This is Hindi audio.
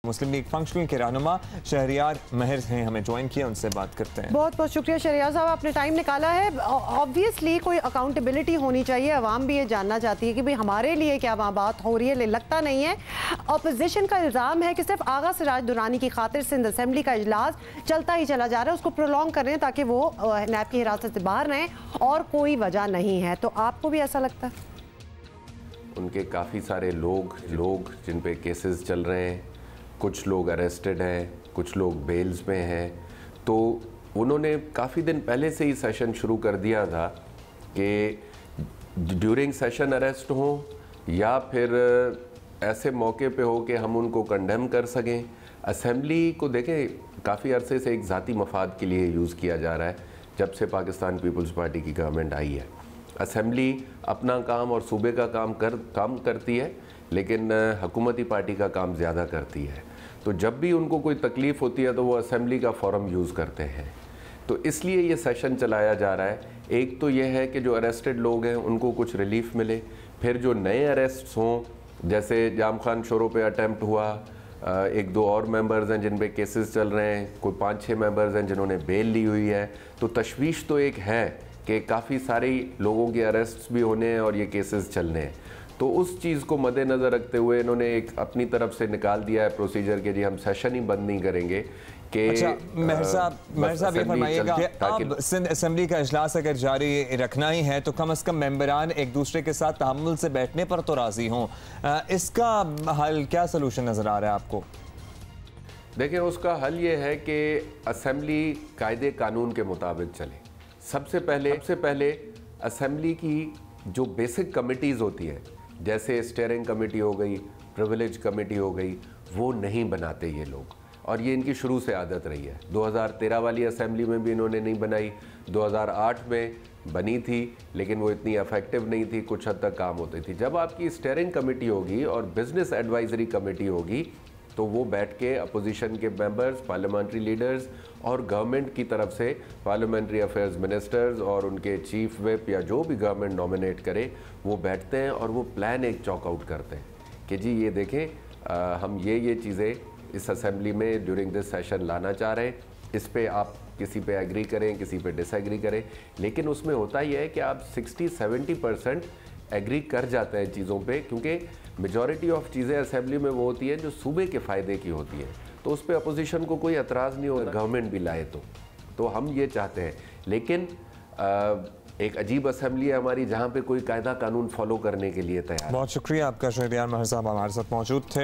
मुस्लिम लीग फंक्शनल के रहनुमा शहरियार महर हैं, हमें ज्वाइन किया, उनसे बात करते हैं। बहुत बहुत शुक्रिया शहरियार साहब, आपने टाइम निकाला है। ऑब्वियसली कोई अकाउंटेबिलिटी होनी चाहिए। अवाम भी ये जानना चाहती है कि भाई हमारे लिए क्या वहाँ बात हो रही है। लगता नहीं है। अपोजिशन का इल्ज़ाम है कि सिर्फ आगा सिराज दुरानी की खातिर सिंध असेंबली का इजलास चलता ही चला जा रहा है, उसको प्रोलॉन्ग कर रहे हैं ताकि वो नैब की हिरासत से बाहर रहें, और कोई वजह नहीं है। तो आपको भी ऐसा लगता है? उनके काफ़ी सारे लोग जिन पे केसेस चल रहे हैं, कुछ लोग अरेस्टेड हैं, कुछ लोग बेल्स में हैं। तो उन्होंने काफ़ी दिन पहले से ही सेशन शुरू कर दिया था कि ड्यूरिंग सेशन अरेस्ट हो या फिर ऐसे मौके पे हो कि हम उनको कंडेम कर सकें। असेंबली को देखें, काफ़ी अरसे से एक ज़ाती मफाद के लिए यूज़ किया जा रहा है जब से पाकिस्तान पीपल्स पार्टी की गवर्नमेंट आई है। असेंबली अपना काम और सूबे का काम करती है, लेकिन हुकूमती पार्टी का काम ज़्यादा करती है। तो जब भी उनको कोई तकलीफ़ होती है तो वो असेंबली का फोरम यूज़ करते हैं। तो इसलिए ये सेशन चलाया जा रहा है। एक तो ये है कि जो अरेस्टेड लोग हैं उनको कुछ रिलीफ मिले, फिर जो नए अरेस्ट्स हों, जैसे जाम खान शोरों पे अटैम्प्ट हुआ, एक दो और मेंबर्स हैं जिन पे केसेस चल रहे हैं, कोई 5-6 मेंबर्स हैं जिन्होंने बेल ली हुई है। तो तशवीश तो एक है कि काफ़ी सारे लोगों के अरेस्ट्स भी होने हैं और ये केसेस चलने हैं। तो उस चीज़ को मद्देनज़र रखते हुए इन्होंने एक अपनी तरफ से निकाल दिया है प्रोसीजर के, जी हम सेशन ही बंद नहीं करेंगे कि। अच्छा महर साहब ये फरमाइएगा कि अब सिंध असेंबली का इजलास अगर जारी रखना ही है तो कम अज़ कम मेंबरान एक दूसरे के साथ तहम्मुल से बैठने पर तो राज़ी हों। इसका हल क्या सलूशन नज़र आ रहा है आपको? देखिए, उसका हल ये है कि असेंबली कायदे कानून के मुताबिक चले। सबसे पहले असेंबली की जो बेसिक कमिटीज़ होती हैं, जैसे स्टीयरिंग कमेटी हो गई, प्रिविलेज कमेटी हो गई, वो नहीं बनाते ये लोग, और ये इनकी शुरू से आदत रही है। 2013 वाली असेंबली में भी इन्होंने नहीं बनाई, 2008 में बनी थी लेकिन वो इतनी इफेक्टिव नहीं थी, कुछ हद तक काम होती थी। जब आपकी स्टीयरिंग कमेटी होगी और बिजनेस एडवाइजरी कमेटी होगी तो वो बैठ के अपोजिशन के मेंबर्स, पार्लियामेंट्री लीडर्स और गवर्नमेंट की तरफ से पार्लियामेंट्री अफेयर्स मिनिस्टर्स और उनके चीफ व्हिप या जो भी गवर्नमेंट नॉमिनेट करे, वो बैठते हैं और वो प्लान एक चॉक आउट करते हैं कि जी ये देखें हम ये चीज़ें इस असेंबली में ड्यूरिंग दिस सेशन लाना चाह रहे हैं, इस पे आप किसी पे एग्री करें, किसी पे डिसएग्री करें। लेकिन उसमें होता यह है कि आप 60-70% एग्री कर जाते हैं चीज़ों पे, क्योंकि मेजॉरिटी ऑफ चीज़ें असेंबली में वो होती हैं जो सूबे के फ़ायदे की होती हैं। तो उस पर अपोजिशन को कोई एतराज़ नहीं होगा, गवर्नमेंट भी लाए तो हम ये चाहते हैं। लेकिन एक अजीब असेंबली है हमारी जहाँ पे कोई कायदा कानून फॉलो करने के लिए तैयार। बहुत शुक्रिया आपका शहरियार महर साहब हमारे साथ मौजूद थे।